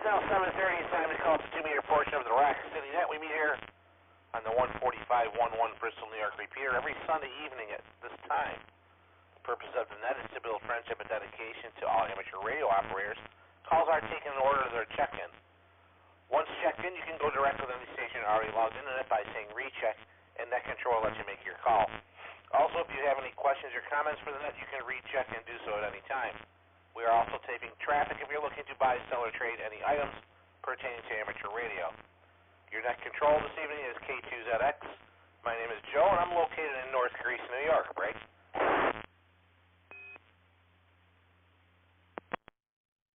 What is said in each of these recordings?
now 7:30. It's time to call it the 2-meter portion of the RocCityNet. We meet here on the 14511 Bristol, New York repeater every Sunday evening at this time. The purpose of the net is to build friendship and dedication to all amateur radio operators. Calls are taken in order to their check-in. Once checked in, you can go directly to any station already logged into the net by saying recheck, and net control lets you make your call. Also, if you have any questions or comments for the net, you can recheck and do so at any time. We are also taping traffic if you're looking to buy, sell, or trade any items pertaining to amateur radio. Your net control this evening is K2ZX. My name is Joe, and I'm located in North Greece, New York. Break.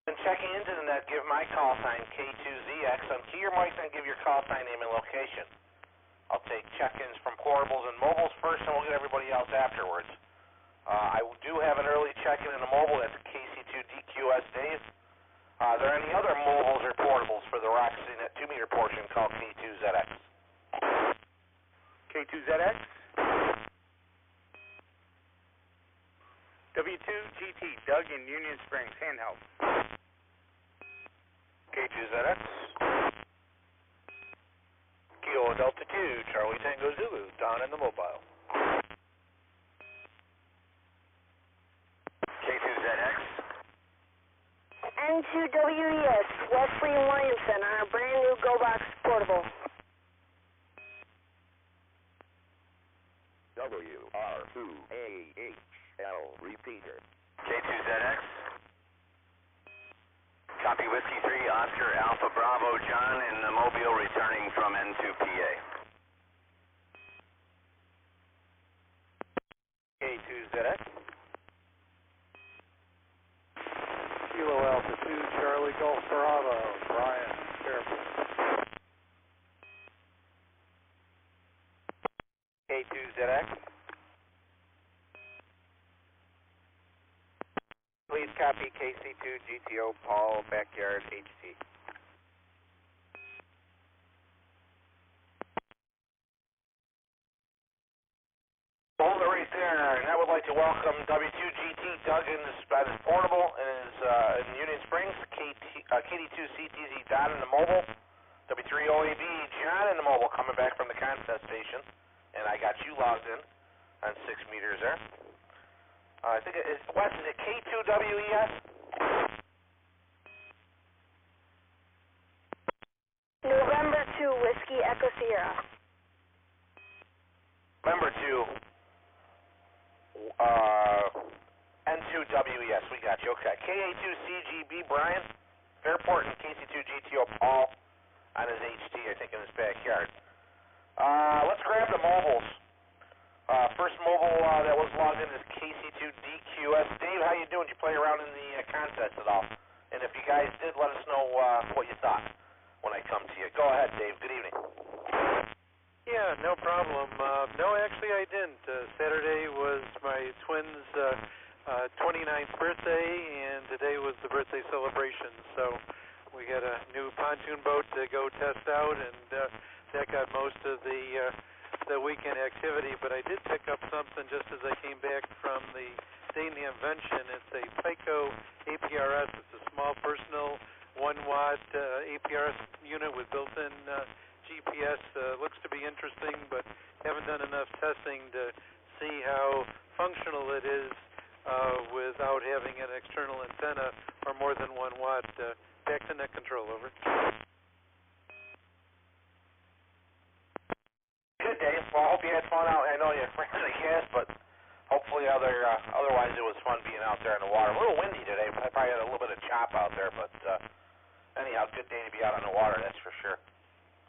When checking into the net, give my call sign K2ZX. Unkey your mics and give your call sign name and location. I'll take check-ins from portables and mobiles first, and we'll get everybody else afterwards. I do have an early check-in in a mobile. That's KC2DQS Dave. Are there any other mobiles or portables for the RocCityNet 2-meter portion called K2ZX? K2ZX. W2GT, Doug in Union Springs, handheld. K2ZX. Kilo Delta 2, Charlie Tango Zulu, Don in the mobile. K2ZX. N2WES, Wesley and Williamson on a brand new GoBox portable. WR2AHL repeater. K2ZX. Copy Whiskey 3, Oscar Alpha Bravo, John in the Mobile returning from N2PA. K2ZX. Kilo Alpha 2, Charlie Golf Bravo, Brian, Fairfield. K2ZX. Please copy KC2 GTO Paul Backyard HT. Hold it right there, and I would like to welcome W2GT Doug in this portable in Union Springs, KD2CTZ Don in the mobile, W3OAB John in the mobile coming back from the contest station, and I got you logged in on 6 meters there. I think Wes, is it K2WES? November 2, Whiskey Echo Sierra. November 2. N2WES, we got you. Okay. KA2CGB Brian, Fairport, and KC2GTO Paul on his HT, I think, in his backyard. Let's grab the mobiles. First mobile that was logged in is KC2DQS. Dave, how you doing? Did you play around in the contest at all? And if you guys did, let us know what you thought when I come to you. Go ahead, Dave. Good evening. Yeah, no problem. No, actually I didn't. Saturday was my twins' 29th birthday, and today was the birthday celebration. So we had a new pontoon boat to go test out, and that got most of the weekend activity. But I did pick up something just as I came back from the day in the invention. It's a Pico APRS. It's a small personal 1-watt APRS unit with built-in GPS. Looks to be interesting, but haven't done enough testing to see how functional it is without having an external antenna or more than 1 watt. Back to net control, over. Good, Dave. Well, I hope you had fun out. I know you ran the gas, but hopefully otherwise it was fun being out there in the water. A little windy today. I probably had a little bit of chop out there, but anyhow, good day to be out on the water, that's for sure.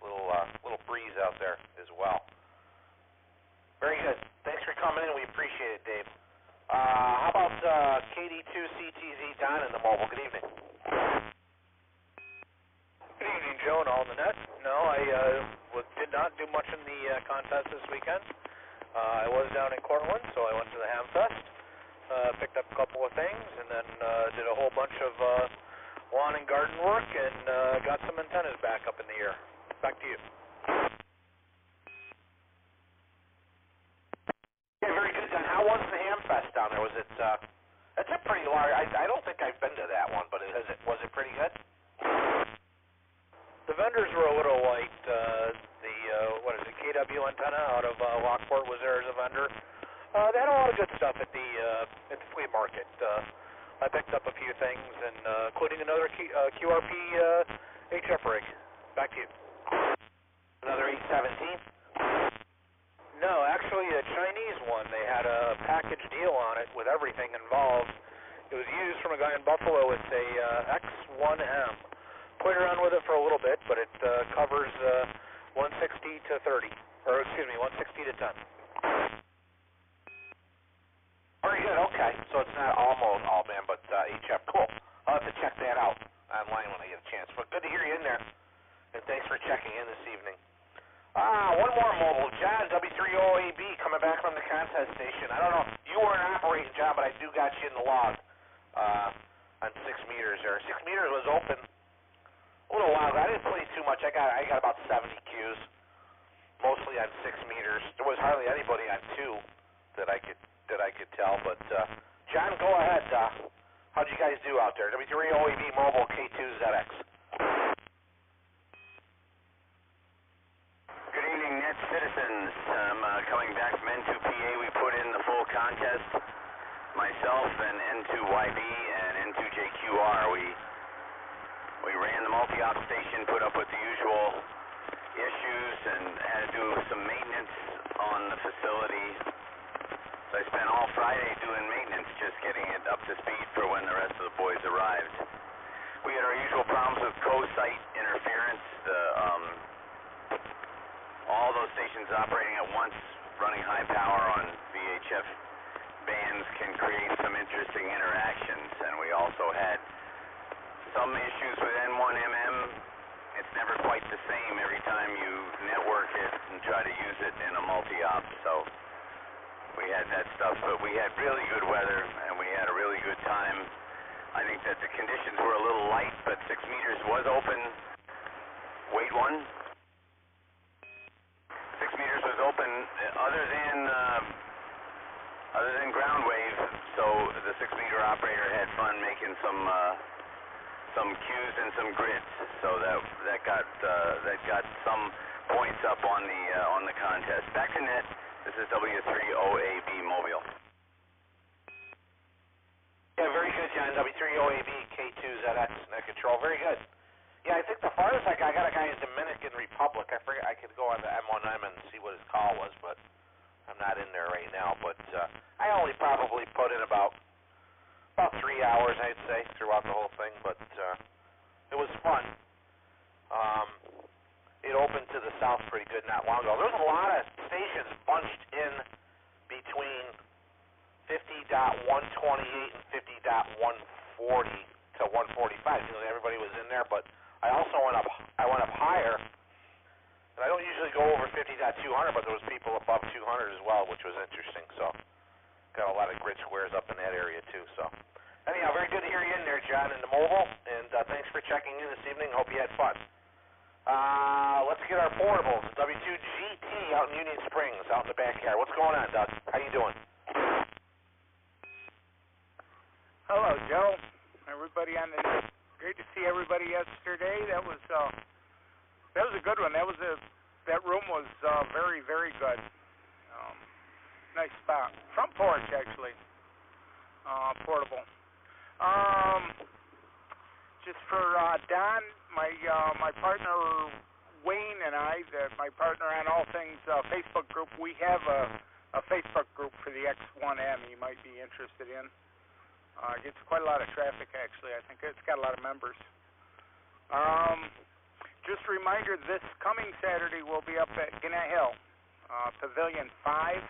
Little breeze out there as well. Very good. Thanks for coming in. We appreciate it, Dave. How about KD2CTZ Don in the mobile? Good evening. Good evening, Joe, and all in the net. No, I did not do much in the contest this weekend. I was down in Cortland, so I went to the Hamfest, picked up a couple of things, and then did a whole bunch of lawn and garden work, and got some antennas back up in the air. Back to you. Yeah, very good, Don. How was the Hamfest down there? Was it? It's a pretty large. I don't think I've been to that one, but was it pretty good? vendors were a little light. KW antenna out of Lockport was there as a vendor. They had a lot of good stuff at the flea market. I picked up a few things, and including another QRP HF rig. Back to you. Another 817? No, actually a Chinese one. They had a package deal on it with everything involved. It was used from a guy in Buffalo. It's a X1M. Played around with it for a little bit, but it covers 160 to 30, or excuse me, 160 to 10. Very good, okay. So it's not almost all man, but HF. Cool. I'll have to check that out online when I get a chance. But good to hear you in there, and thanks for checking in this evening. One more mobile. John, W3OAB, coming back from the contest station. I don't know, you weren't operating, John, but I do got you in the log on 6 meters there. 6 meters was open a little while ago. I didn't play too much. I got about 70 Qs, mostly on 6 meters. There was hardly anybody on 2 that I could tell. But John, go ahead. How'd you guys do out there? W3OAB Mobile K2ZX. Good evening, Net citizens. I'm coming back from N2PA. We put in the full contest. Myself and N2YB and N2JQR. We ran the multi-op station, put up with the usual issues, and had to do some maintenance on the facility. So I spent all Friday doing maintenance, just getting it up to speed for when the rest of the boys arrived. We had our usual problems with co-site interference. All those stations operating at once, running high power on VHF bands can create some interesting interactions, and we also had some issues with N1MM. It's never quite the same every time you network it and try to use it in a multi-op, so we had that stuff, but we had really good weather, and we had a really good time. I think that the conditions were a little light, but 6 meters was open. Wait, 1. 6 meters was open other than ground wave, so the 6 meter operator had fun making some cues and some grids, so that got some points up on the contest. Back to net. This is W3OAB Mobile. Yeah, very good, John. W3OAB K2ZX net control. Very good. Yeah, I think the farthest I got a guy in Dominican Republic. I forget. I could go on the M1M and see what his call was, but I'm not in there right now. But I only probably put in about 3 hours, I'd say, throughout the whole thing. But it was fun. It opened to the south pretty good not long ago. There was a lot of stations bunched in between 50.128 and 50.140 to 145. Everybody was in there, but I also went up higher, and I don't usually go over 50.200, but there was people above 200 as well, which was interesting. So got a lot of grid squares up in that area too. So anyhow, very good to hear you in there, John, in the mobile, and thanks for checking in this evening. Hope you had fun. Let's get our portables. W2GT out in Union Springs, out in the backyard. What's going on, Doug? How you doing? Hello, Joe. Everybody on the net. Great to see everybody yesterday. That was a good one. That room was very, very good. Nice spot. Front porch, actually. Portable. Just for Don, my partner Wayne and I, my partner on all things Facebook group, we have a Facebook group for the X1M you might be interested in. Gets quite a lot of traffic, actually. I think it's got a lot of members. Just a reminder, this coming Saturday we'll be up at Gannett Hill, Pavilion 5.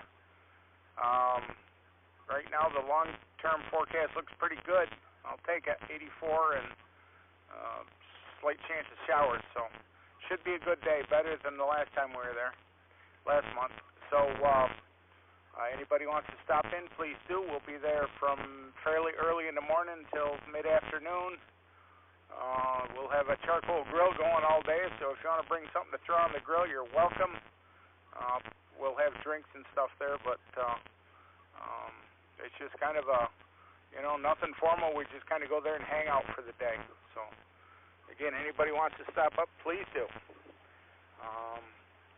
Right now the long-term forecast looks pretty good. I'll take it, 84 and slight chance of showers, so should be a good day, better than the last time we were there, last month. So anybody wants to stop in, please do. We'll be there from fairly early in the morning until mid-afternoon. We'll have a charcoal grill going all day, so if you want to bring something to throw on the grill, you're welcome. We'll have drinks and stuff there, but it's just kind of nothing formal. We just kind of go there and hang out for the day. So Again, anybody wants to stop up, please do.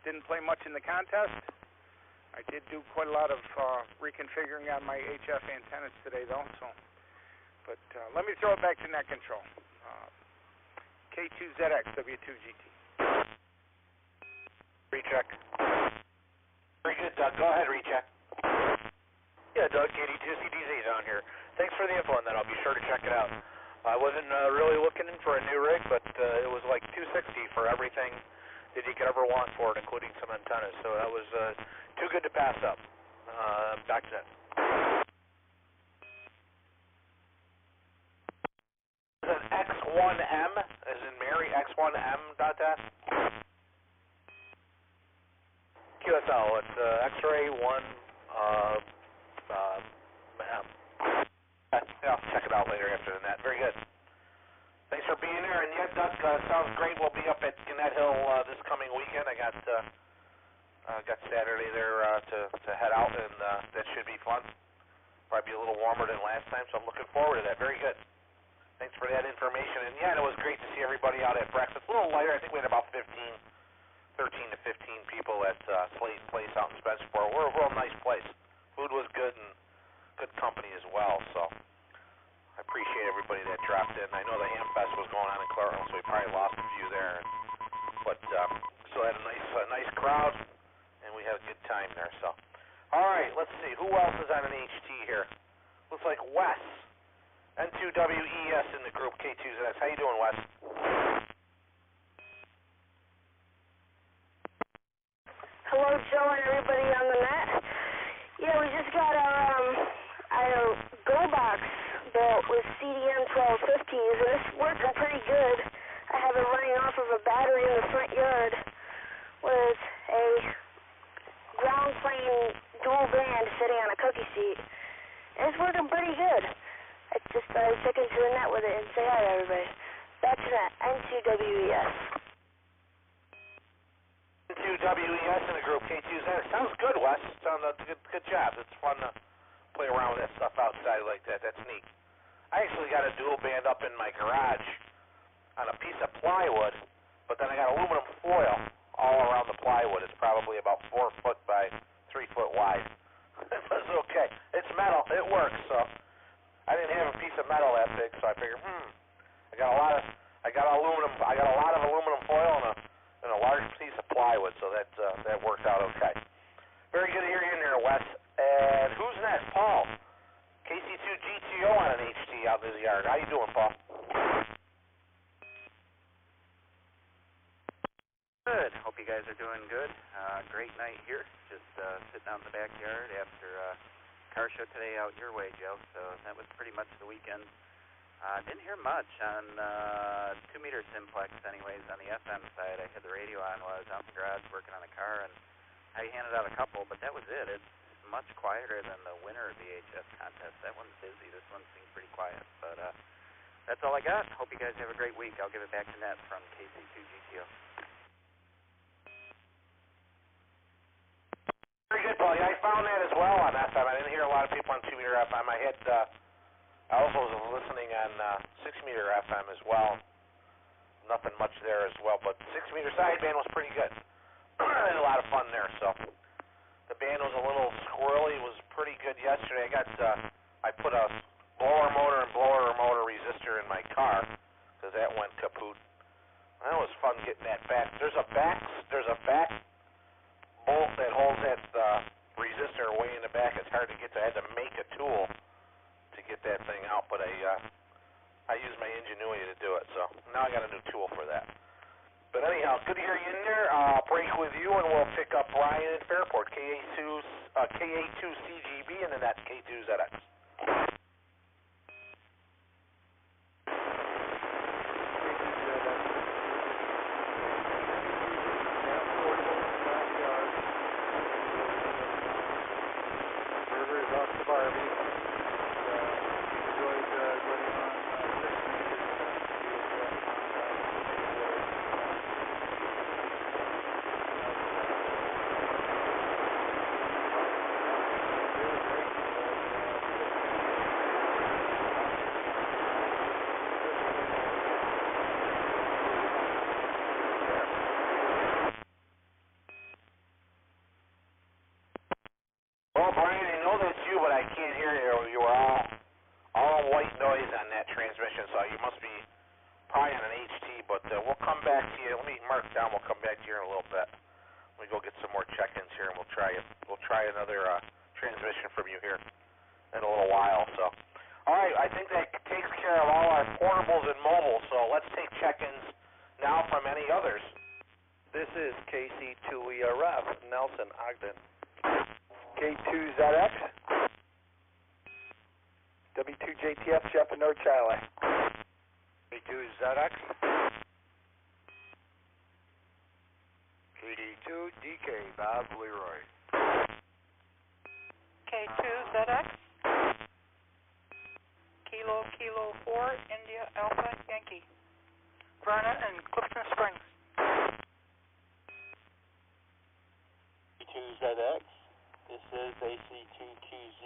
Didn't play much in the contest. I did do quite a lot of reconfiguring on my HF antennas today, though. But let me throw it back to net control. K2ZX, W2GT. Recheck. Very good, Doug. Go ahead, recheck. Yeah, Doug, KD2CDZ down here. Thanks for the info on that. I'll be sure to check it out. I wasn't really looking for a new rig, but it was like $260 for everything that you could ever want for it, including some antennas. So that was too good to pass up. Back to that. Is it X1M, as in Mary, X1M dot that? QSL, it's X-ray 1 M. Yeah, I'll check it out later after the net. Very good. Thanks for being there. And yeah, Doug, sounds great. We'll be up at Gannett Hill this coming weekend. I got Saturday there to head out, and that should be fun. Probably be a little warmer than last time, so I'm looking forward to that. Very good. Thanks for that information. And yeah, it was great to see everybody out at breakfast. A little lighter. I think we had about 13 to 15 people at Slade Place out in Spencerport. We're a real nice place. Food was good and good company as well. So I appreciate everybody that dropped in. I know the Hamfest was going on in Claremont, so we probably lost a few there. But still had a nice crowd, and we had a good time there. So, all right, let's see. Who else is on an HT here? Looks like Wes. N2WES in the group, K2ZS. How you doing, Wes? Hello, Joe, and everybody on the net. Yeah, we just got our Go Box built with CDM 1250s, and it's working pretty good. I have it running off of a battery in the front yard with a ground plane dual band sitting on a cookie seat. And it's working pretty good. I just took it to the net with it and say hi to everybody. That's that, N2WES. N2WES in the group, K2Z. Sounds good, Wes. Sounds good job. It's fun to play around with that stuff outside like that. That's neat. I actually got a dual band up in my garage on a piece of plywood, but then I got aluminum foil all around the plywood. It's probably about 4 foot by 3 foot wide. It's okay. It's metal. It works. So I didn't have a piece of metal that big, so I figured, I got a lot of aluminum foil and a large piece of plywood, so that worked out okay. Very good to hear you in there, Wes. And who's next? Paul. KC2GTO on an HT out in his yard. How you doing, Paul? Good. Hope you guys are doing good. Great night here. Just sitting out in the backyard after car show today out your way, Joe. So that was pretty much the weekend. Didn't hear much on 2-meter simplex anyways on the FM side. I had the radio on while I was out in the garage working on the car, and I handed out a couple, but that was it. It's much quieter than the winter VHF contest. That one's busy. This one seems pretty quiet. But that's all I got. Hope you guys have a great week. I'll give it back to Ned from KC2GTO. Very good, Paul. Yeah, I found that as well on FM. I didn't hear a lot of people on 2-meter FM. I also was listening on 6-meter FM as well. Nothing much there as well, but 6-meter sideband was pretty good. I had a lot of fun there, so. The band was a little squirrely. It was pretty good yesterday. I put a blower motor resistor in my car because that went kaput. That was fun getting that back. There's a back bolt that holds that resistor way in the back. It's hard to get to. I had to make a tool to get that thing out, but I used my ingenuity to do it. So now I got a new tool for that. But anyhow, good to hear you in there. I'll break with you, and we'll pick up Ryan at Fairport, KA2CGB, and then that's K2ZX. River is off the Barbie. Enjoyed getting on 6 meters. you must be probably on an HT, but we'll come back to you. Let me mark down. We'll come back to you in a little bit. Let me go get some more check-ins here, and we'll try another transmission from you here in a little while. So, all right, I think that takes care of all our portables and mobiles. So let's take check-ins now from any others. This is KC2ERF, Nelson, Ogden. K2ZX. W2JTF, Jeff and North Charlie. K2ZX. KD2DK, Bob Leroy. K2ZX. Kilo 4, India Alpha Yankee. Vernon and Clifton Springs. K2ZX. This is AC2QZ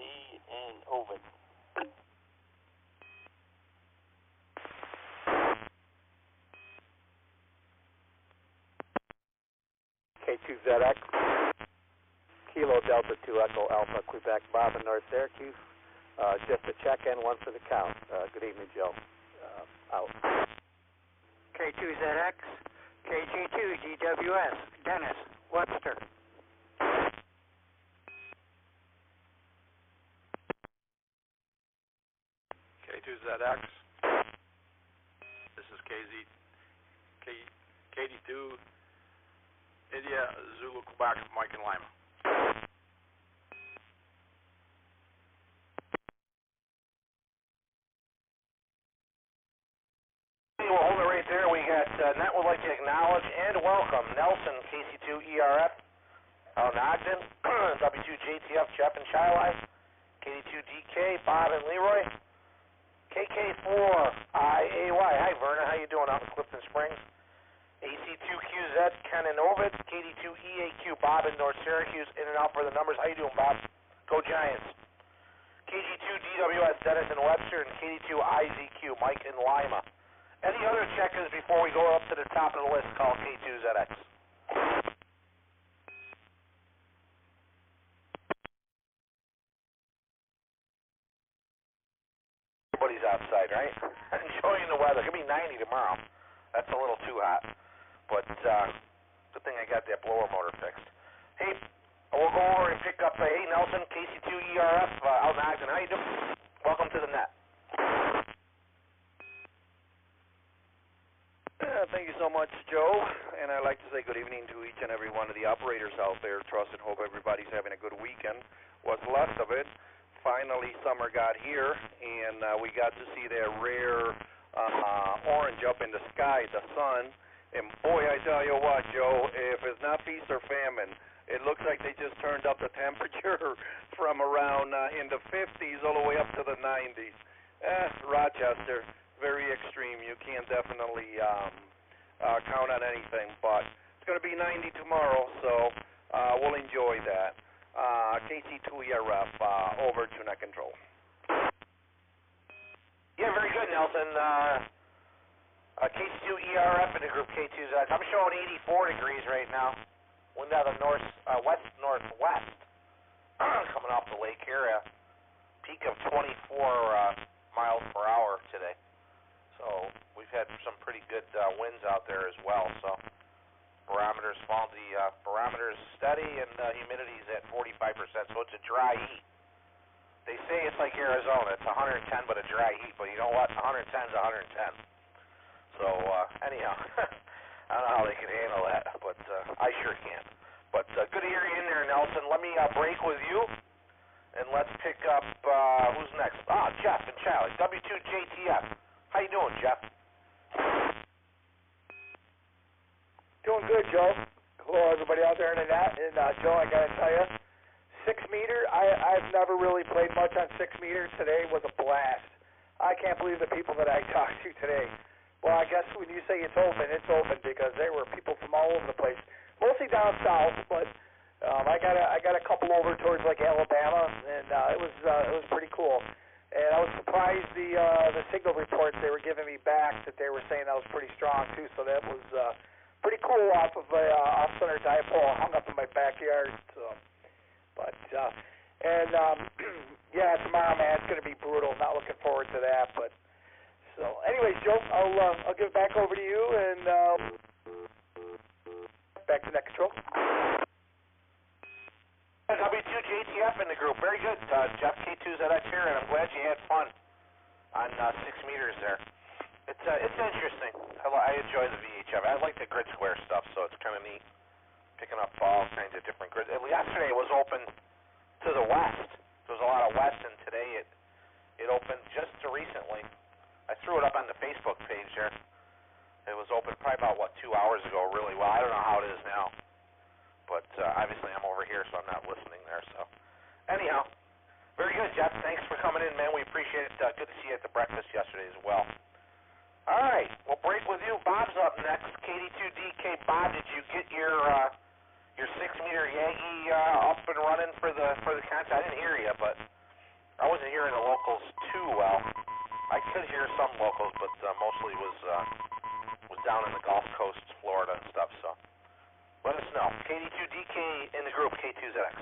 in Ovid. K2ZX. Kilo Delta 2 Echo Alpha Quebec, Bob in North Syracuse. Just a check-in, one for the count. Good evening, Joe. Out. K2ZX. KG2GWS, Dennis, Webster. K2ZX. This is KD2 India Zulu Quebec, Mike and Lima. We'll hold it right there. We got Net would like to acknowledge and welcome Nelson, KC2ERF, out in Ogden, W2JTF, Jeff and Chili, KD2DK, Bob and Leroy, KK4IAY. Hi, Verna. How you doing out in Clifton Springs? AC2QZ, Ken and Ovid, KD2EAQ, Bob in North Syracuse, in and out for the numbers. How you doing, Bob? Go Giants. KG2DWS, Dennis and Webster, and KD2IZQ, Mike and Lima. Any other check-ins before we go up to the top of the list? Call K2ZX. Everybody's outside, right? Enjoying the weather. It's going to be 90 tomorrow. That's a little too hot. But good thing I got that blower motor fixed. Hey, we'll go over and pick up, hey, Nelson, KC2ERF, out in Ogden. How you doing? Welcome to the net. Thank you so much, Joe. And I'd like to say good evening to each and every one of the operators out there. Trust and hope everybody's having a good weekend. What's left of it. Finally, summer got here, and we got to see that rare orange up in the sky, the sun. And boy, I tell you what, Joe, if it's not feast or famine, it looks like they just turned up the temperature from around in the 50s all the way up to the 90s. Rochester, very extreme. You can't definitely count on anything, but it's going to be 90 tomorrow, so we'll enjoy that. KC2ERF, over to net control. Yeah, very good, Nelson. KC2ERF in the group K2Z. I'm showing 84 degrees right now. Wind out of the west-northwest. Coming off the lake here. Peak of 24 miles per hour today. So we've had some pretty good winds out there as well. So barometers fall. The barometers steady, and humidity's at 45%. So it's a dry heat. They say it's like Arizona. It's 110, but a dry heat. But you know what? 110 is 110. So anyhow, I don't know how they can handle that, but I sure can. But good to hear you in there, Nelson. Let me break with you, and let's pick up who's next. Jeff and Charlie, W2JTF. How you doing, Jeff? Doing good, Joe. Hello, everybody out there in the net. And Joe, I got to tell you, 6 meter, I've never really played much on 6 meters. Today was a blast. I can't believe the people that I talked to today. Well, I guess when you say it's open because there were people from all over the place, mostly down south. But I got a couple over towards like Alabama, and it was pretty cool. And I was surprised the signal reports they were giving me back that they were saying that was pretty strong too. So that was pretty cool off of a off-center dipole hung up in my backyard. So, but yeah, tomorrow, man, it's going to be brutal. Not looking forward to that, but. So, anyways, Joe, I'll give it back over to you, and back to net control. W2 JTF in the group. Very good. Jeff K2ZX here, and I'm glad you had fun on 6 meters there. It's interesting. I enjoy the VHF. I like the grid square stuff, so it's kind of neat picking up all kinds of different grids. Yesterday it was open to the west. There was a lot of west, and today it opened just recently. I threw it up on the Facebook page there. It was open probably about, 2 hours ago really well. I don't know how it is now. But obviously I'm over here, so I'm not listening there. So anyhow, very good, Jeff. Thanks for coming in, man. We appreciate it. Good to see you at the breakfast yesterday as well. All right, we'll break with you. Bob's up next. KD2DK. Bob, did you get your 6-meter Yagi up and running for the contest? I didn't hear you, but I wasn't hearing the locals too well. I could hear some locals, but mostly was down in the Gulf Coast, Florida and stuff. So let us know. KD2DK in the group. K2ZX.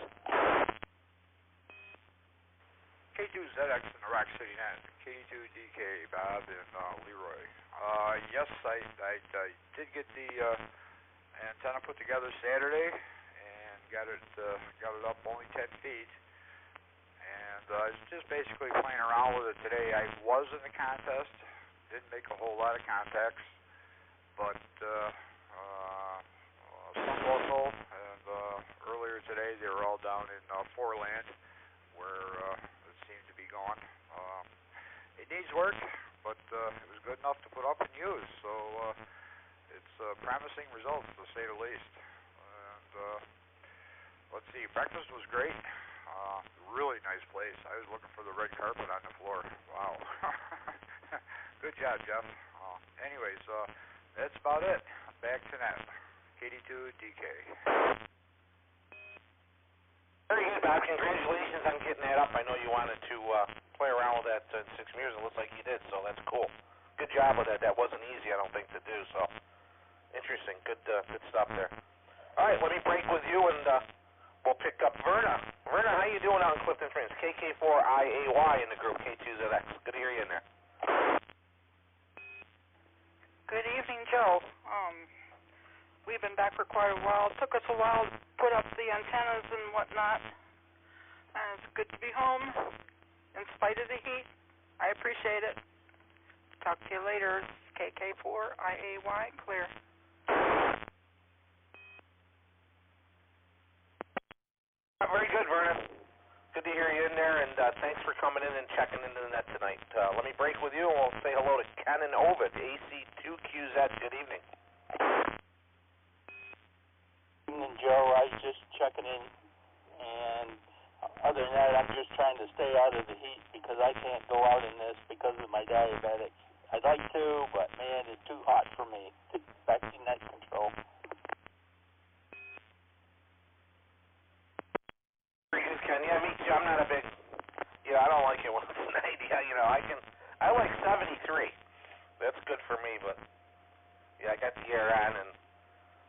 K2ZX in the RocCityNet. K2DK, Bob and Leroy. Yes, I did get the antenna put together Saturday and got it up only 10 feet. And I was just basically playing around with it today. I was in the contest, didn't make a whole lot of contacts, but some local, and earlier today they were all down in Foreland, where it seemed to be going. It needs work, but it was good enough to put up and use, so it's promising results, to say the least. And let's see, breakfast was great. Really nice place. I was looking for the red carpet on the floor. Wow. Good job, Jeff. Anyways, that's about it. Back to net. KD2DK. Very good, Bob. Congratulations on getting that up. I know you wanted to play around with that in 6 meters. It looks like you did, so that's cool. Good job with that. That wasn't easy, I don't think, to do. So interesting. Good stuff there. All right, let me break with you, and we'll pick up Verna. Verna, how you doing out in Clifton Springs? KK4IAY in the group. K2ZX. Good to hear you in there. Good evening, Joe. We've been back for quite a while. It took us a while to put up the antennas and whatnot. And it's good to be home in spite of the heat. I appreciate it. Talk to you later. KK4IAY, clear. Very good, Vernon. Good to hear you in there, and thanks for coming in and checking into the net tonight. Let me break with you, and we'll say hello to Ken and Ovid, AC2QZ. Good evening. Evening, Joe. I was just checking in, and other than that, I'm just trying to stay out of the heat because I can't go out in this because of my diabetics. I'd like to, but man, it's too hot for me. Back to net control. Very good, Ken. Yeah, me too. I'm not a big, I don't like it when it's 90. I like 73. That's good for me, but yeah, I got the air on and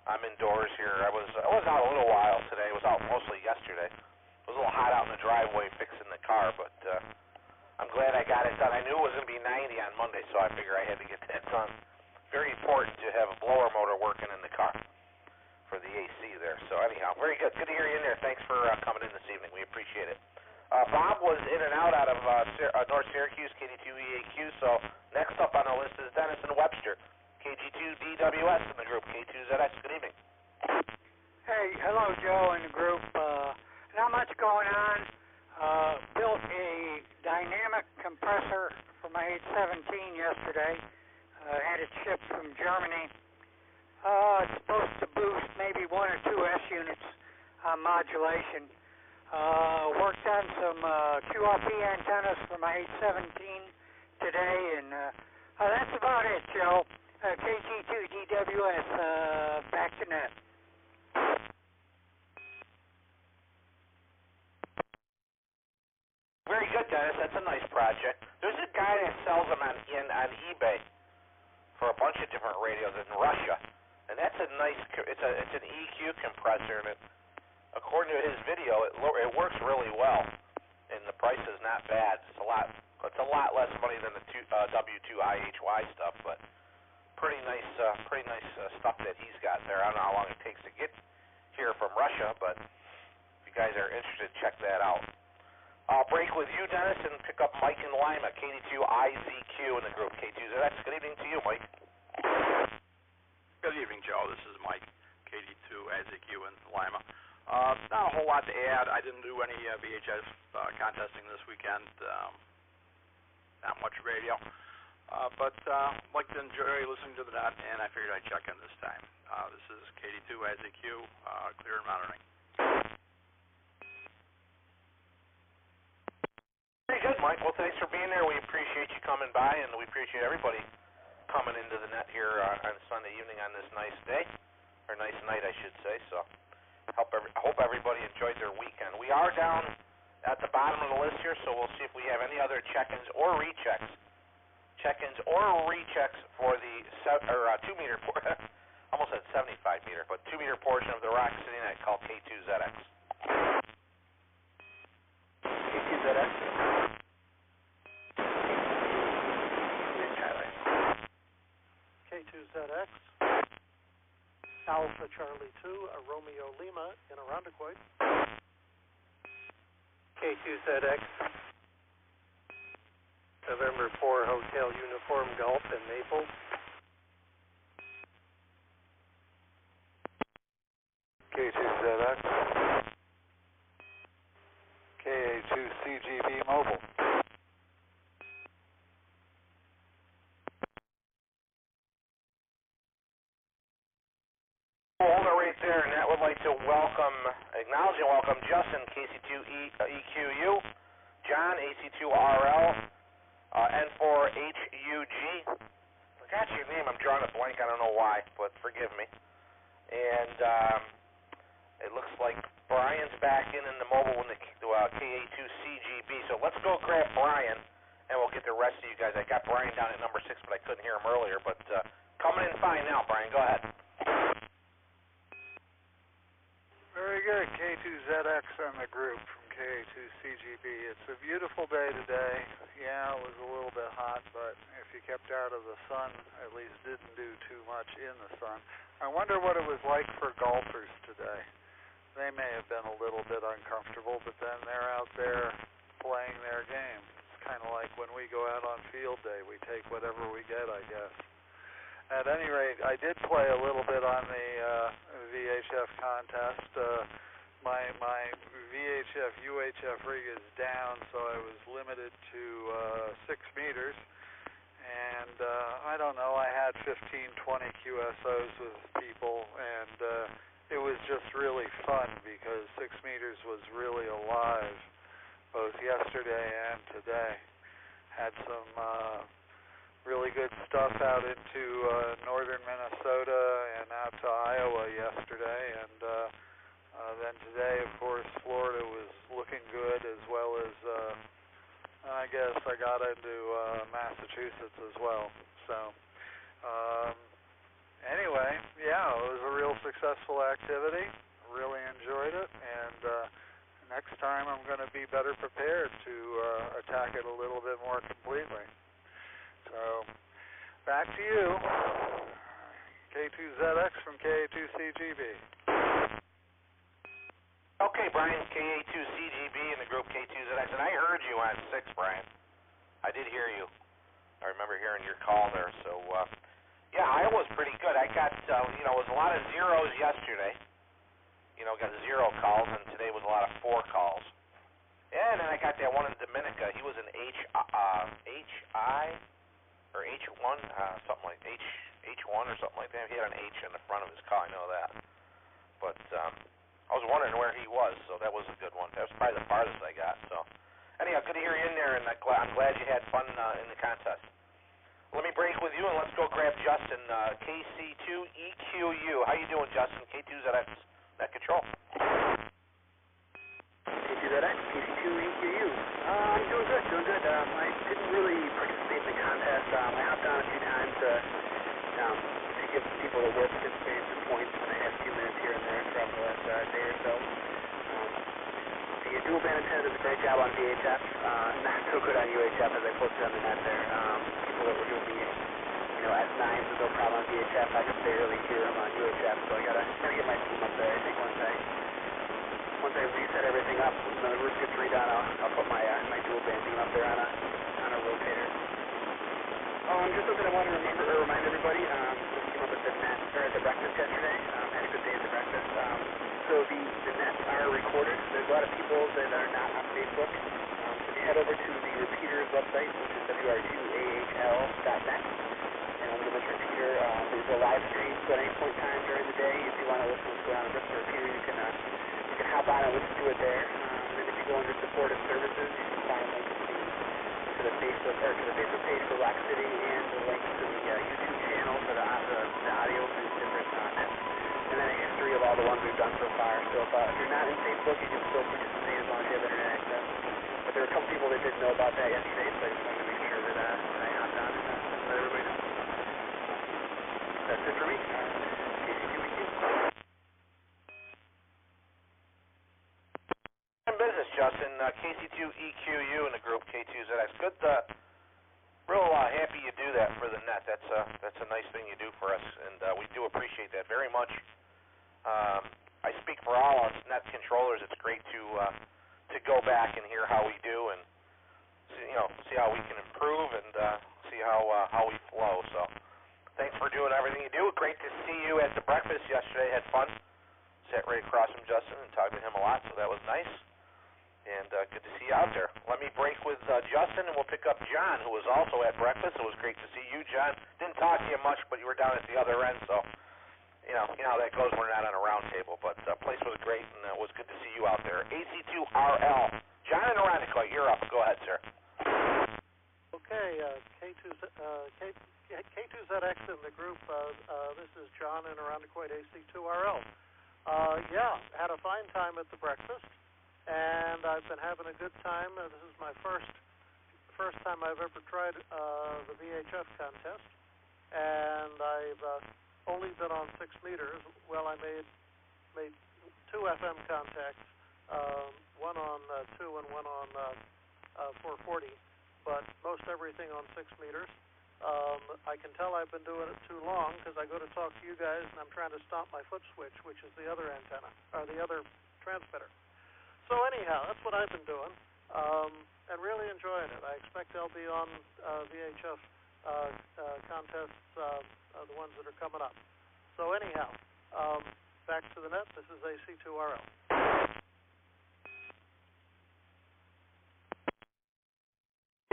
I'm indoors here. I was out a little while today. I was out mostly yesterday. It was a little hot out in the driveway fixing the car, but I'm glad I got it done. I knew it was going to be 90 on Monday, so I figured I had to get that done. Very important to have a blower motor working in the car for the AC there. So anyhow, very good. Good to hear you in there. Thanks for coming in this evening. We appreciate it. Bob was in and out of North Syracuse, KD2EAQ. So next up on the list is Dennis and Webster, KG2DWS in the group, K2ZX. Good evening. Hey, hello, Joe, in the group. Not much going on. Built a dynamic compressor for my 817 yesterday. Had it shipped from Germany. It's supposed to boost maybe 1 or 2 S units on modulation. Worked on some QRP antennas for my 817 today, and that's about it, Joe. KG2DWS, back to net. Very good, Dennis. That's a nice project. There's a guy that sells them on eBay for a bunch of different radios in Russia, and that's a nice. It's an EQ compressor, and according to his video, it works really well, and the price is not bad. It's It's a lot less money than the W2 IHY stuff, but pretty nice stuff that he's got there. I don't know how long it takes to get here from Russia, but if you guys are interested, check that out. I'll break with you, Dennis, and pick up Mike in Lima, KD2IZQ in the group, K2ZX. Good evening to you, Mike. Good evening, Joe. This is Mike, KD2IZQ in Lima. Not a whole lot to add. I didn't do any VHS contesting this weekend. Not much radio. But like to enjoy listening to the net, and I figured I'd check in this time. This is KD2IZQ, clear and monitoring. Pretty good, Mike. Well, thanks for being there. We appreciate you coming by, and we appreciate everybody coming into the net here on Sunday evening on this nice day, or nice night, I should say. So I hope everybody enjoyed their weekend. We are down at the bottom of the list here, so we'll see if we have any other check-ins or rechecks. Check-ins or rechecks for the 2-meter, almost said 75-meter, but 2-meter portion of the RocCityNet called K2ZX. K2ZX. K2ZX. Alpha Charlie 2, Romeo Lima in Irondequoit. K2ZX. November 4 Hotel Uniform Golf in Naples. K2ZX. KA2CGB Mobile. Hold it right there, and that would like to acknowledge and welcome Justin, KC2EQU, John, AC2RL, N4HUG. Forgot your name. I'm drawing a blank. I don't know why, but forgive me. And it looks like Brian's back in the mobile in the KA2CGB. So let's go grab Brian, and we'll get the rest of you guys. I got Brian down at number 6, but I couldn't hear him earlier. But coming in fine now, Brian. Go ahead. Very good. K2ZX on the group from KA2CGB. It's a beautiful day today. Yeah, it was a little bit hot, but if you kept out of the sun, at least didn't do too much in the sun. I wonder what it was like for golfers today. They may have been a little bit uncomfortable, but then they're out there playing their game. It's kind of like when we go out on field day. We take whatever we get, I guess. At any rate, I did play a little bit on the VHF contest. My VHF UHF rig is down, so I was limited to 6 meters. And I don't know, I had 15, 20 QSOs with people, and it was just really fun because 6 meters was really alive, both yesterday and today. Had some really good stuff out into northern Minnesota and out to Iowa yesterday, and then today, of course, Florida was looking good, as well as I guess I got into Massachusetts as well. So anyway, yeah, it was a real successful activity. Really enjoyed it, and next time I'm going to be better prepared to attack it a little bit more completely. So, back to you, K2ZX from KA2CGB. Okay, Brian, KA2CGB in the group K2ZX, and I heard you on 6, Brian. I did hear you. I remember hearing your call there, so, yeah, Iowa's pretty good. I got, it was a lot of zeros yesterday. Got 0 calls, and today was a lot of 4 calls. Yeah, and then I got that one in Dominica. He was an HI, or H1, something like H1 or something like that. He had an H in the front of his car, I know that. But I was wondering where he was, so that was a good one. That was probably the farthest I got. So anyhow, good to hear you in there, and I'm glad you had fun in the contest. Let me break with you, and let's go grab Justin, KC2EQU. How you doing, Justin? K2ZX, net control. K2ZX, KC2EQU. I'm doing good, I didn't really participate in the contest. I hopped on a few times to give people that were participating some points when I had a few minutes here and there throughout the last day or so. The dual band antenna does a great job on VHF. Not so good on UHF as I posted on the net there. People that were doing the S9s with no problem on VHF, I could barely hear them on UHF, so I gotta get my team up there. I think once I reset everything up, when the roof gets redone, I'll put my dual band team up there on a rotator. Just something I wanted to remind everybody. This came up at the net or at the breakfast yesterday. Had a good day at the breakfast. So the nets are recorded. There's a lot of people that are not on Facebook. So if you head over to the repeater's website, which is wr2ahl.net, and under this repeater, there's a live stream. So at any point in time during the day, if you want to listen to what's going on with the repeater, you can hop on and listen to it there. And then if you go under supportive services, you can find links to the Facebook page for Rock City and the link to the YouTube channel for the audio for these different nets, and then a history of all the ones we've done so far. So if you're not in Facebook, you can still participate as long as you have internet access. But there were a couple people that didn't know about that yesterday, so I just wanted to make sure that I hopped on and let everybody know. That's it for me. KC2EQ. In business, Justin. KC2EQU in the group K2ZX. Good. Real happy you do that for the net. That's a nice thing you do for us, and we do appreciate that very much. I speak for all us net controllers. It's great to go back and hear how we do, and see how we can improve, and see how we flow. So thanks for doing everything you do. Great to see you at the breakfast yesterday. Had fun. Sat right across from Justin and talked to him a lot, so that was nice. And good to see you out there. Let me break with Justin, and we'll pick up John, who was also at breakfast. It was great to see you, John. Didn't talk to you much, but you were down at the other end, so you know how that goes when we're not on a round table. But the place was great, and it was good to see you out there. AC2RL. John and Aronico, you're up. Go ahead, sir. Okay, K2ZX in the group. This is John in Aronico, AC2RL. Yeah, had a fine time at the breakfast. And I've been having a good time. This is my first time I've ever tried the VHF contest, and I've only been on 6 meters. Well, I made 2 FM contacts, one on 2 and one on 440, but most everything on 6 meters. I can tell I've been doing it too long because I go to talk to you guys and I'm trying to stomp my foot switch, which is the other antenna, or the other transmitter. So anyhow, that's what I've been doing, and really enjoying it. I expect I'll be on VHF contests, the ones that are coming up. So anyhow, back to the net. This is AC2RL.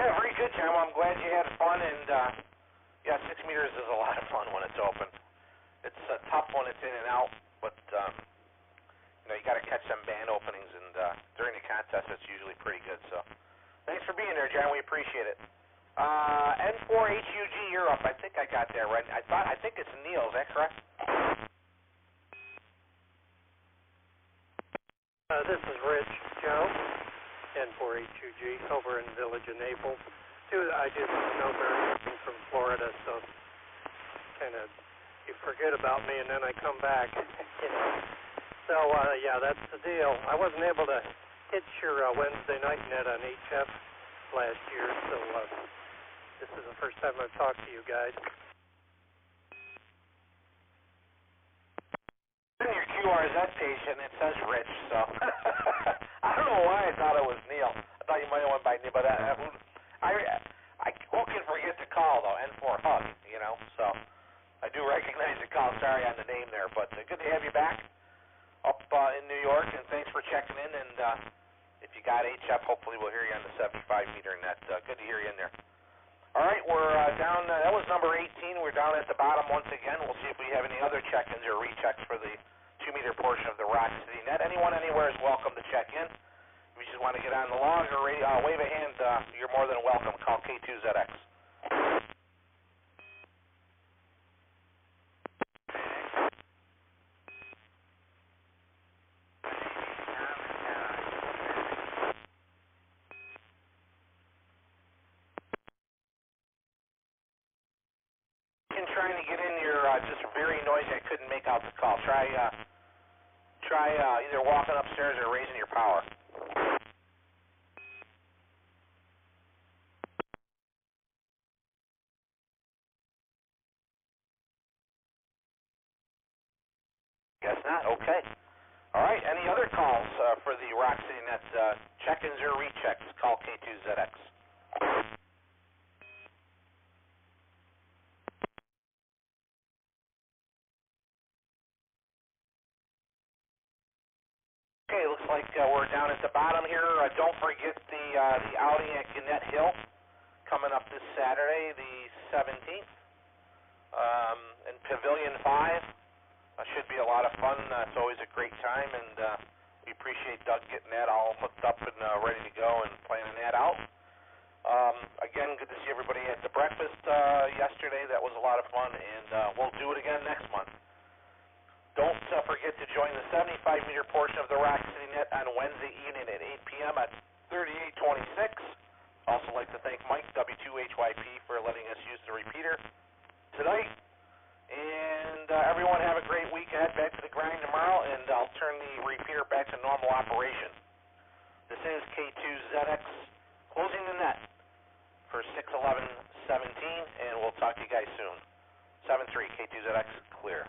Yeah, very good, John. Well, I'm glad you had fun, and yeah, 6 meters is a lot of fun when it's open. It's tough when it's in and out, but you got to catch some band openings, and during the contest, it's usually pretty good. So, thanks for being there, John. We appreciate it. N4HUG, you're up. I think I got that right. I think it's Neil. Is that correct? This is Rich, Joe, N4HUG, over in Village of Naples. I do snowbird from Florida, so kind of you forget about me, and then I come back, So, yeah, that's the deal. I wasn't able to hit your Wednesday night net on HF last year, so this is the first time I've talked to you guys. In your QRZ page, and it says Rich, so I don't know why I thought it was Neil. I thought you might have went by Neil, but who can forget to call, though? N4 Hug, so I do recognize the call. Sorry on the name there, but good to have you back up in New York, and thanks for checking in, and if you got HF, hopefully we'll hear you on the 75-meter net. Good to hear you in there. All right, we're down, that was number 18. We're down at the bottom once again. We'll see if we have any other check-ins or rechecks for the 2-meter portion of the Rock City net. Anyone anywhere is welcome to check in. If you just want to get on the log or wave a hand, you're more than welcome. Call K2ZX. Trying to get in, you're just very noisy. I couldn't make out the call. Try either walking upstairs or raising your power. Guess not. Okay. All right. Any other calls for the RocCityNet check-ins or rechecks? Call K2ZX. Okay, looks like we're down at the bottom here. Don't forget the outing at Gannett Hill coming up this Saturday, the 17th, in Pavilion 5. Should be a lot of fun. It's always a great time, and we appreciate Doug getting that all hooked up and ready to go and planning that out. Again, good to see everybody at the breakfast yesterday. That was a lot of fun, and we'll do it again next month. Don't forget to join the 75-meter portion of the RocCityNet on Wednesday evening at 8 p.m. at 3826. Also like to thank Mike, W2HYP, for letting us use the repeater tonight. And everyone have a great week ahead. Back to the grind tomorrow, and I'll turn the repeater back to normal operation. This is K2ZX closing the net for 6/11/17, and we'll talk to you guys soon. 7-3, K2ZX, clear.